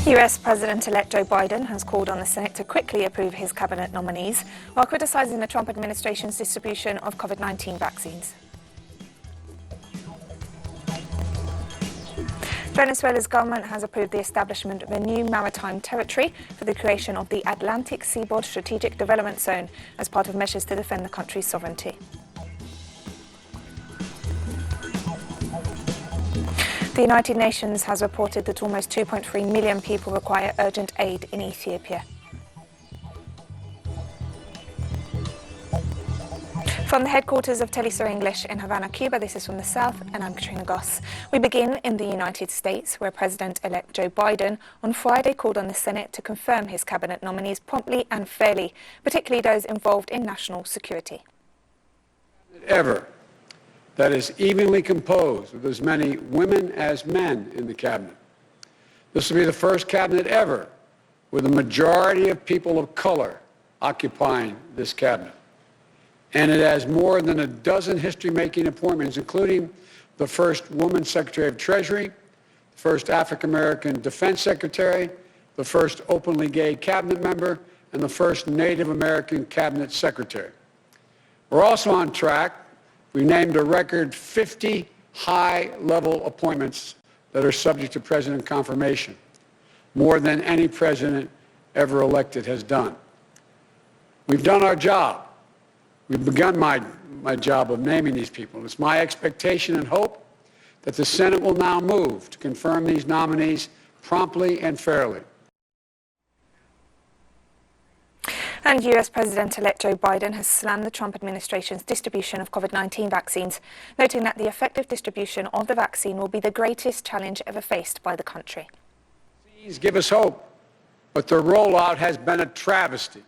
US President-elect Joe Biden has called on the Senate to quickly approve his cabinet nominees while criticizing the Trump administration's distribution of COVID-19 vaccines. Venezuela's government has approved the establishment of a new maritime territory for the creation of the Atlantic Seaboard Strategic Development Zone as part of measures to defend the country's sovereignty. The United Nations has reported that almost 2.3 million people require urgent aid in Ethiopia. From the headquarters of teleSUR English in Havana, Cuba, this is From the South, and I'm Katrina Goss. We begin in the United States, where President-elect Joe Biden on Friday called on the Senate to confirm his cabinet nominees promptly and fairly, particularly those involved in national security. Ever that is evenly composed with as many women as men in the cabinet. This will be the first cabinet ever with a majority of people of color occupying this cabinet. And it has more than a dozen history-making appointments, including the first woman Secretary of Treasury, the first African-American Defense Secretary, the first openly gay cabinet member, and the first Native American cabinet secretary. We're also on track. We named a record 50 high-level appointments that are subject to president confirmation, more than any president ever elected has done. We've done our job. We've begun my job of naming these people. It's my expectation and hope that the Senate will now move to confirm these nominees promptly and fairly. And US President-elect Joe Biden has slammed the Trump administration's distribution of COVID-19 vaccines, noting that the effective distribution of the vaccine will be the greatest challenge ever faced by the country. These give us hope, but the rollout has been a travesty.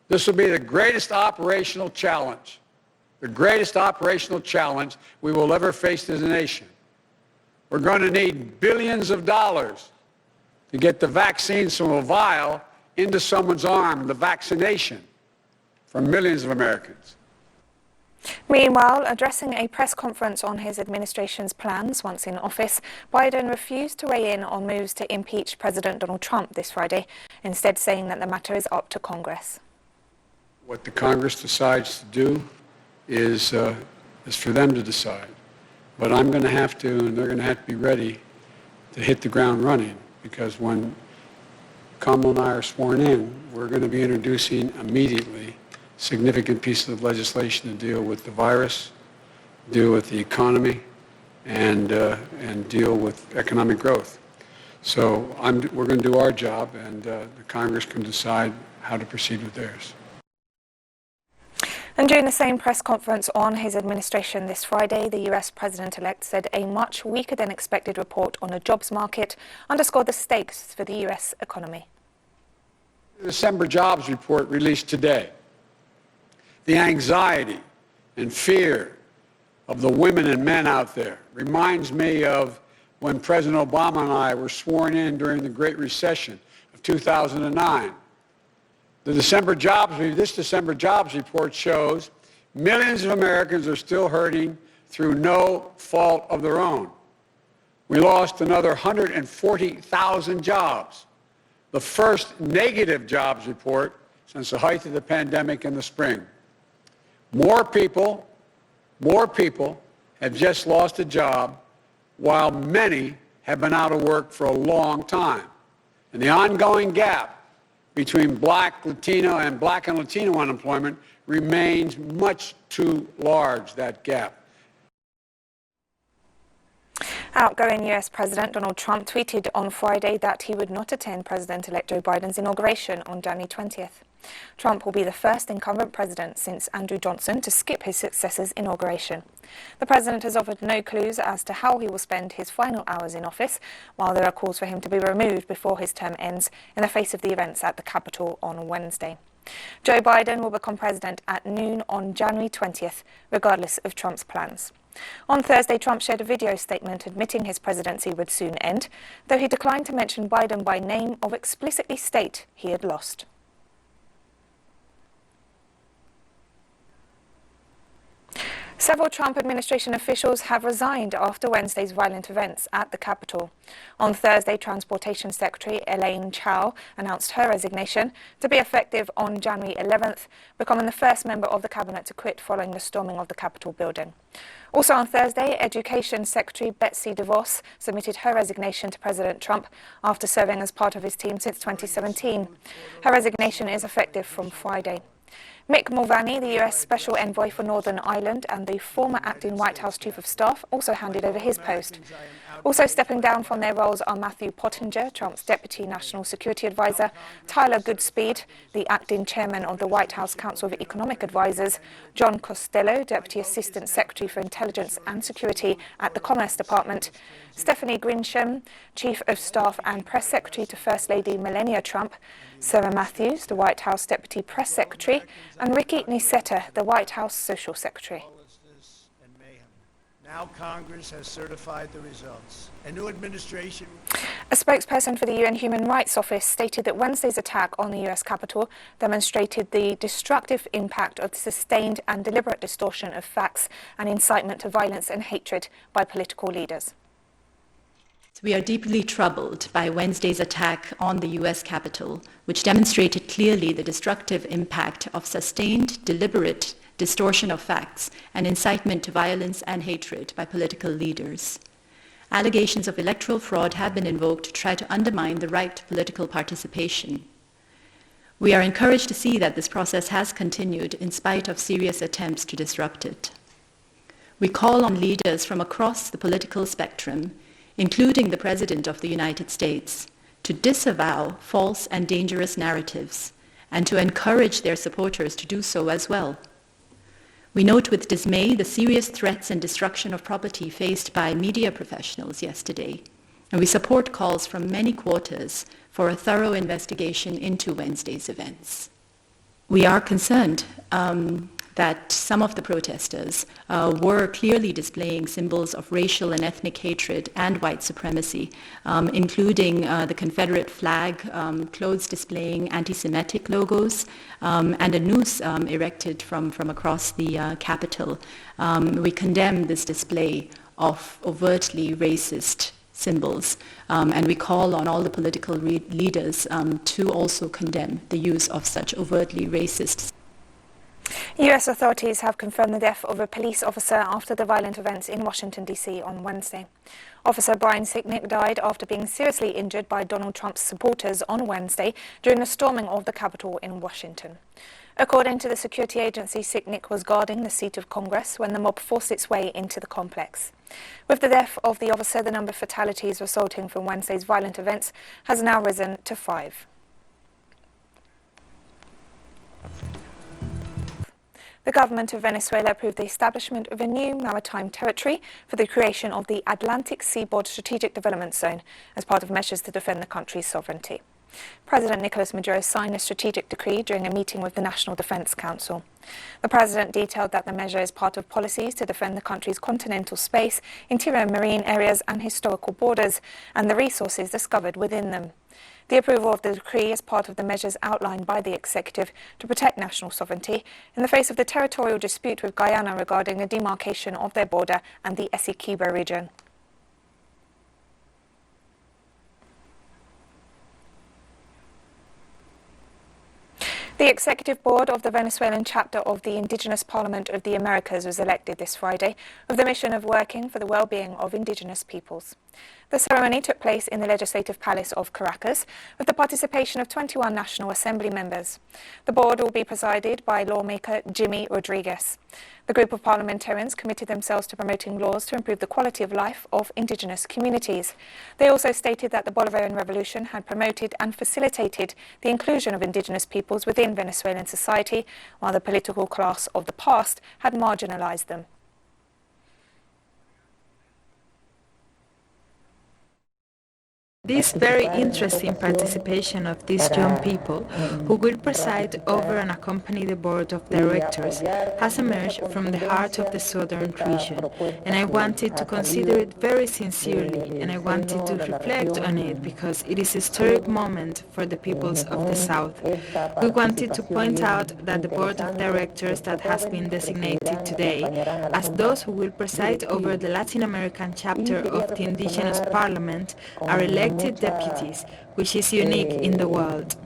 This will be the greatest operational challenge we will ever face as a nation. We're going to need billions of dollars to get the vaccines from a vial into someone's arm, the vaccination, for millions of Americans. Meanwhile, addressing a press conference on his administration's plans once in office, Biden refused to weigh in on moves to impeach President Donald Trump this Friday, instead saying that the matter is up to Congress. What the Congress decides to do is for them to decide. But I'm going to have to, and they're going to have to be ready to hit the ground running, because when Kamala and I are sworn in, we're going to be introducing immediately significant pieces of legislation to deal with the virus, deal with the economy, and deal with economic growth. So we're going to do our job, and the Congress can decide how to proceed with theirs. And during the same press conference on his administration this Friday, the US President-elect said a much weaker than expected report on the jobs market underscored the stakes for the US economy. The December jobs report released today. The anxiety and fear of the women and men out there reminds me of when President Obama and I were sworn in during the Great Recession of 2009. This December jobs report shows millions of Americans are still hurting through no fault of their own. We lost another 140,000 jobs, the first negative jobs report since the height of the pandemic in the spring. More people have just lost a job, while many have been out of work for a long time. And the ongoing gap between black and Latino unemployment remains much too large, that gap. Outgoing US President Donald Trump tweeted on Friday that he would not attend President-elect Joe Biden's inauguration on January 20th. Trump will be the first incumbent president since Andrew Johnson to skip his successor's inauguration. The president has offered no clues as to how he will spend his final hours in office, while there are calls for him to be removed before his term ends in the face of the events at the Capitol on Wednesday. Joe Biden will become president at noon on January 20th, regardless of Trump's plans. On Thursday, Trump shared a video statement admitting his presidency would soon end, though he declined to mention Biden by name or explicitly state he had lost. Several Trump administration officials have resigned after Wednesday's violent events at the Capitol. On Thursday, Transportation Secretary Elaine Chao announced her resignation to be effective on January 11th, becoming the first member of the cabinet to quit following the storming of the Capitol building. Also on Thursday, Education Secretary Betsy DeVos submitted her resignation to President Trump after serving as part of his team since 2017. Her resignation is effective from Friday. Mick Mulvaney, the U.S. Special Envoy for Northern Ireland and the former acting White House Chief of Staff, also handed over his post. Also stepping down from their roles are Matthew Pottinger, Trump's Deputy National Security Advisor, Tyler Goodspeed, the acting chairman of the White House Council of Economic Advisors, John Costello, Deputy Assistant Secretary for Intelligence and Security at the Commerce Department, Stephanie Grisham, Chief of Staff and Press Secretary to First Lady Melania Trump, Sarah Matthews, the White House Deputy Press Secretary, and Ricky Niceta, the White House Social Secretary. Now Congress has certified the results. A new administration. A spokesperson for the UN Human Rights Office stated that Wednesday's attack on the US Capitol demonstrated the destructive impact of the sustained and deliberate distortion of facts and incitement to violence and hatred by political leaders. We are deeply troubled by Wednesday's attack on the US Capitol, which demonstrated clearly the destructive impact of sustained, deliberate distortion of facts and incitement to violence and hatred by political leaders. Allegations of electoral fraud have been invoked to try to undermine the right to political participation. We are encouraged to see that this process has continued in spite of serious attempts to disrupt it. We call on leaders from across the political spectrum, including the President of the United States, to disavow false and dangerous narratives and to encourage their supporters to do so as well. We note with dismay the serious threats and destruction of property faced by media professionals yesterday, and we support calls from many quarters for a thorough investigation into Wednesday's events. We are concerned that some of the protesters were clearly displaying symbols of racial and ethnic hatred and white supremacy, including the Confederate flag, clothes displaying anti-Semitic logos, and a noose erected from across the Capitol. We condemn this display of overtly racist symbols, and we call on all the political leaders to also condemn the use of such overtly racist. U.S. authorities have confirmed the death of a police officer after the violent events in Washington, D.C. on Wednesday. Officer Brian Sicknick died after being seriously injured by Donald Trump's supporters on Wednesday during the storming of the Capitol in Washington. According to the security agency, Sicknick was guarding the seat of Congress when the mob forced its way into the complex. With the death of the officer, the number of fatalities resulting from Wednesday's violent events has now risen to 5. The government of Venezuela approved the establishment of a new maritime territory for the creation of the Atlantic Seaboard Strategic Development Zone as part of measures to defend the country's sovereignty. President Nicolas Maduro signed a strategic decree during a meeting with the National Defense Council. The president detailed that the measure is part of policies to defend the country's continental space, interior marine areas and historical borders, and the resources discovered within them. The approval of the decree is part of the measures outlined by the executive to protect national sovereignty in the face of the territorial dispute with Guyana regarding the demarcation of their border and the Essequibo region. The Executive Board of the Venezuelan chapter of the Indigenous Parliament of the Americas was elected this Friday with the mission of working for the well-being of indigenous peoples. The ceremony took place in the Legislative Palace of Caracas with the participation of 21 National Assembly members. The board will be presided by lawmaker Jimmy Rodriguez. The group of parliamentarians committed themselves to promoting laws to improve the quality of life of indigenous communities. They also stated that the Bolivarian Revolution had promoted and facilitated the inclusion of indigenous peoples within Venezuelan society, while the political class of the past had marginalized them. This very interesting participation of these young people who will preside over and accompany the board of directors has emerged from the heart of the southern region, and I wanted to consider it very sincerely, and I wanted to reflect on it because it is a historic moment for the peoples of the south. We wanted to point out that the board of directors that has been designated today as those who will preside over the Latin American chapter of the Indigenous Parliament are elected deputies, which is unique in the world.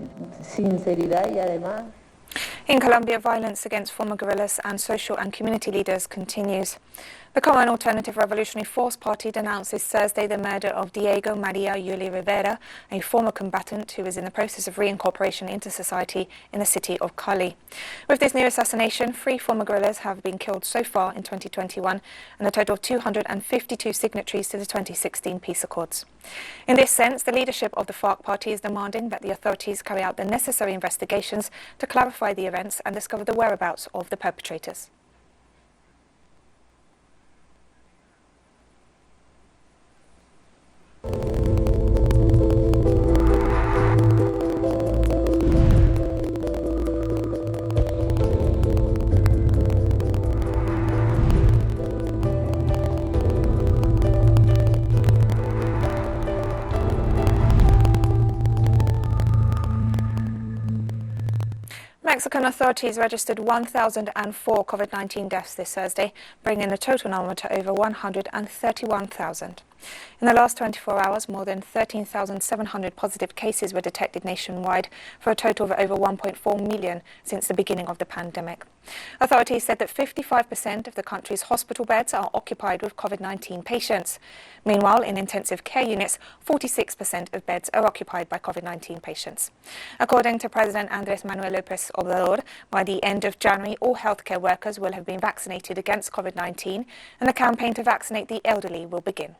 In Colombia, violence against former guerrillas and social and community leaders continues. The Common Alternative Revolutionary Force Party denounced this Thursday the murder of Diego Maria Yuli Rivera, a former combatant who is in the process of reincorporation into society in the city of Cali. With this new assassination, 3 former guerrillas have been killed so far in 2021, and a total of 252 signatories to the 2016 peace accords. In this sense, the leadership of the FARC party is demanding that the authorities carry out the necessary investigations to clarify the events and discover the whereabouts of the perpetrators. Mexican authorities registered 1,004 COVID-19 deaths this Thursday, bringing the total number to over 131,000. In the last 24 hours, more than 13,700 positive cases were detected nationwide, for a total of over 1.4 million since the beginning of the pandemic. Authorities said that 55% of the country's hospital beds are occupied with COVID-19 patients. Meanwhile, in intensive care units, 46% of beds are occupied by COVID-19 patients. According to President Andrés Manuel López Obrador, by the end of January, all healthcare workers will have been vaccinated against COVID-19, and the campaign to vaccinate the elderly will begin.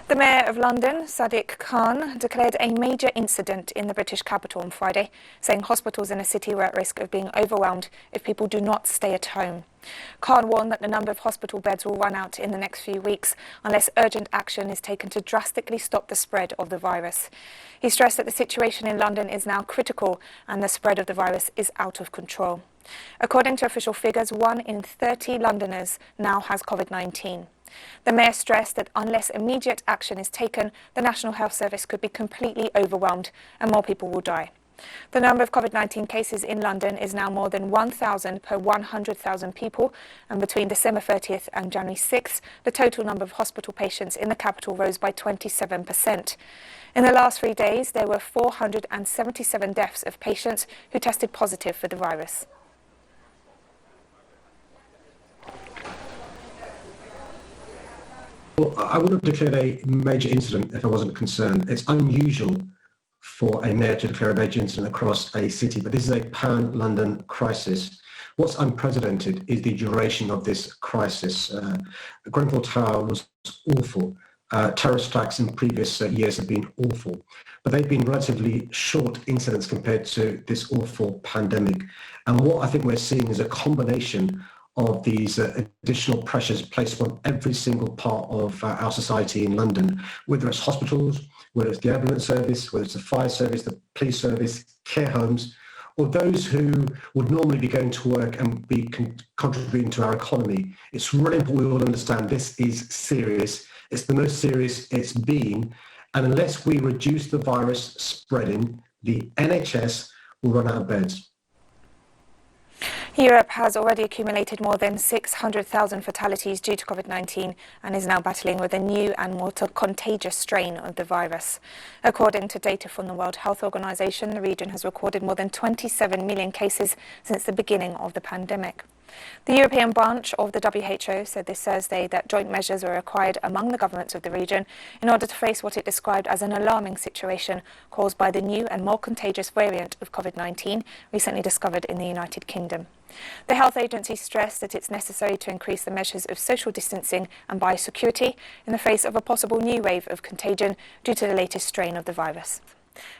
The Mayor of London, Sadiq Khan, declared a major incident in the British capital on Friday, saying hospitals in the city were at risk of being overwhelmed if people do not stay at home. Khan warned that the number of hospital beds will run out in the next few weeks unless urgent action is taken to drastically stop the spread of the virus. He stressed that the situation in London is now critical and the spread of the virus is out of control. According to official figures, 1 in 30 Londoners now has COVID-19. The Mayor stressed that unless immediate action is taken, the National Health Service could be completely overwhelmed and more people will die. The number of COVID-19 cases in London is now more than 1,000 per 100,000 people, and between December 30th and January 6th, the total number of hospital patients in the capital rose by 27%. In the last 3 days, there were 477 deaths of patients who tested positive for the virus. Well, I would have declared a major incident if I wasn't concerned. It's unusual for a mayor to declare a major incident across a city, but this is a pan-London crisis. What's unprecedented is the duration of this crisis. Grenfell Tower was awful. Terrorist attacks in previous years have been awful, but they've been relatively short incidents compared to this awful pandemic. And what I think we're seeing is a combination of these additional pressures placed on every single part of our society in London, whether it's hospitals, whether it's the ambulance service, whether it's the fire service, the police service, care homes, or those who would normally be going to work and be contributing to our economy. It's really important we all understand this is serious. It's the most serious it's been. And unless we reduce the virus spreading, the NHS will run out of beds. Europe has already accumulated more than 600,000 fatalities due to COVID-19 and is now battling with a new and more contagious strain of the virus. According to data from the World Health Organization, the region has recorded more than 27 million cases since the beginning of the pandemic. The European branch of the WHO said this Thursday that joint measures were required among the governments of the region in order to face what it described as an alarming situation caused by the new and more contagious variant of COVID-19 recently discovered in the United Kingdom. The health agency stressed that it's necessary to increase the measures of social distancing and biosecurity in the face of a possible new wave of contagion due to the latest strain of the virus.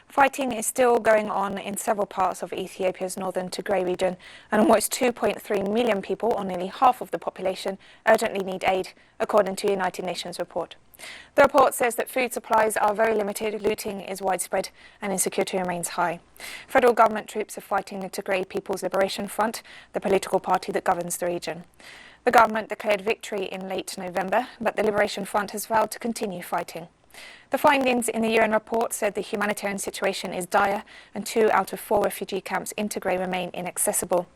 Fighting is still going on in several parts of Ethiopia's northern Tigray region, and almost 2.3 million people, or nearly half of the population, urgently need aid, according to a United Nations report. The report says that food supplies are very limited, looting is widespread, and insecurity remains high. Federal government troops are fighting the Tigray People's Liberation Front, the political party that governs the region. The government declared victory in late November, but the Liberation Front has vowed to continue fighting. The findings in the UN report said the humanitarian situation is dire and 2 out of 4 refugee camps in Tigray remain inaccessible.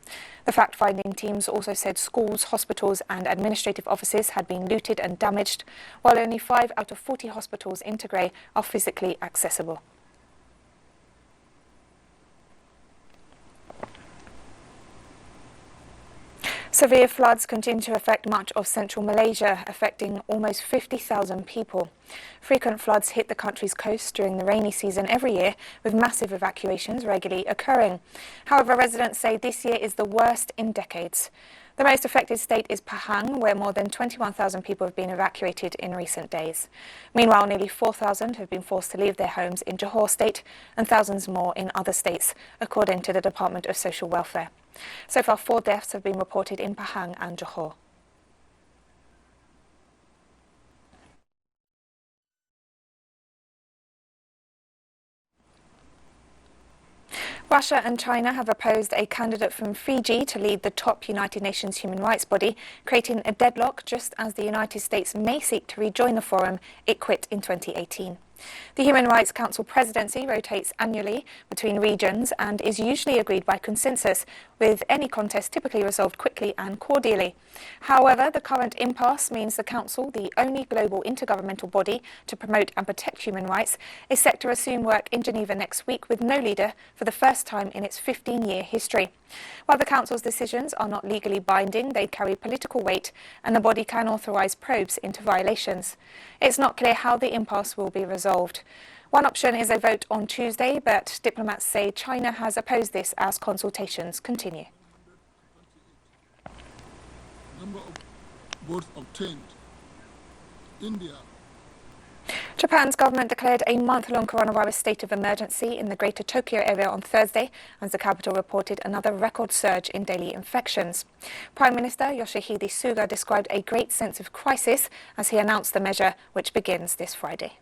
The fact-finding teams also said schools, hospitals and administrative offices had been looted and damaged, while only 5 out of 40 hospitals in Tigray are physically accessible. Severe floods continue to affect much of central Malaysia, affecting almost 50,000 people. Frequent floods hit the country's coast during the rainy season every year, with massive evacuations regularly occurring. However, residents say this year is the worst in decades. The most affected state is Pahang, where more than 21,000 people have been evacuated in recent days. Meanwhile, nearly 4,000 have been forced to leave their homes in Johor State and thousands more in other states, according to the Department of Social Welfare. So far, 4 deaths have been reported in Pahang and Johor. Russia and China have opposed a candidate from Fiji to lead the top United Nations human rights body, creating a deadlock just as the United States may seek to rejoin the forum it quit in 2018. The Human Rights Council presidency rotates annually between regions and is usually agreed by consensus, with any contest typically resolved quickly and cordially. However, the current impasse means the Council, the only global intergovernmental body to promote and protect human rights, is set to resume work in Geneva next week with no leader for the first time in its 15-year history. While the Council's decisions are not legally binding, they carry political weight and the body can authorise probes into violations. It's not clear how the impasse will be resolved. One option is a vote on Tuesday, but diplomats say China has opposed this as consultations continue. Number of votes obtained. India. Japan's government declared a month-long coronavirus state of emergency in the Greater Tokyo area on Thursday, as the capital reported another record surge in daily infections. Prime Minister Yoshihide Suga described a great sense of crisis as he announced the measure, which begins this Friday.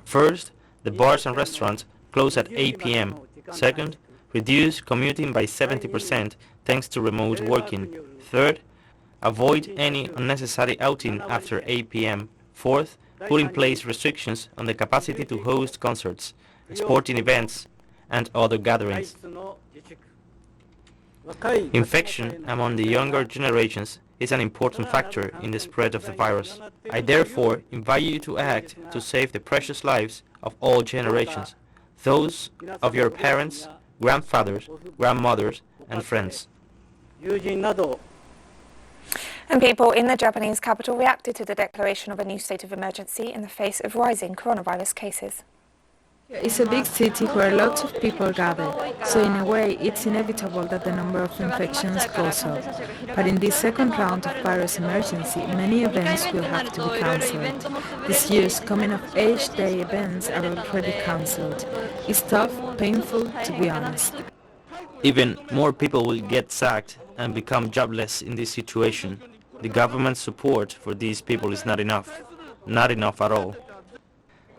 First, the bars and restaurants close at 8 p.m. Second, reduce commuting by 70% thanks to remote working. Third, avoid any unnecessary outing after 8 p.m. Fourth, put in place restrictions on the capacity to host concerts, sporting events, and other gatherings. Infection among the younger generations is an important factor in the spread of the virus. I therefore invite you to act to save the precious lives of all generations, those of your parents, grandfathers, grandmothers, and friends. And people in the Japanese capital reacted to the declaration of a new state of emergency in the face of rising coronavirus cases. It's a big city where lots of people gather, so in a way it's inevitable that the number of infections goes up. But in this second round of virus emergency, many events will have to be cancelled. This year's coming-of-age day events are already cancelled. It's tough, painful, to be honest. Even more people will get sacked and become jobless in this situation. The government's support for these people is not enough at all.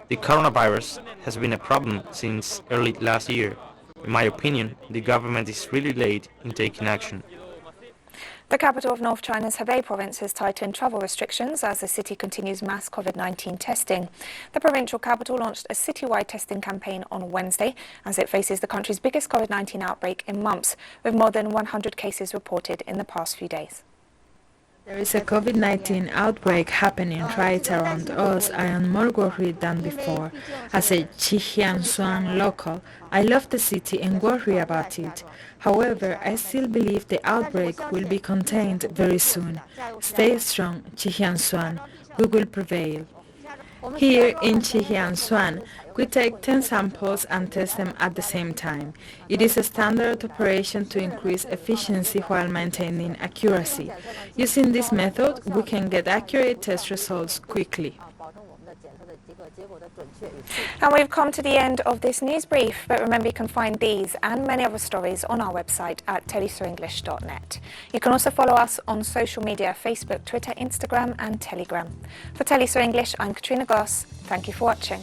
The coronavirus has been a problem since early last year. In my opinion, the government is really late in taking action. The capital of North China's Hebei province has tightened travel restrictions as the city continues mass COVID-19 testing. The provincial capital launched a citywide testing campaign on Wednesday as it faces the country's biggest COVID-19 outbreak in months, with more than 100 cases reported in the past few days. There is a COVID-19 outbreak happening right around us. I am more worried than before. As a Qijianshuan local, I love the city and worry about it. However, I still believe the outbreak will be contained very soon. Stay strong, Qijianshuan. We will prevail. Here in Qijianshuan, we take 10 samples and test them at the same time. It is a standard operation to increase efficiency while maintaining accuracy. Using this method, we can get accurate test results quickly. And we've come to the end of this news brief, but remember you can find these and many other stories on our website at telesurenglish.net. You can also follow us on social media, Facebook, Twitter, Instagram and Telegram. For TeleSUR English, I'm Katrina Goss. Thank you for watching.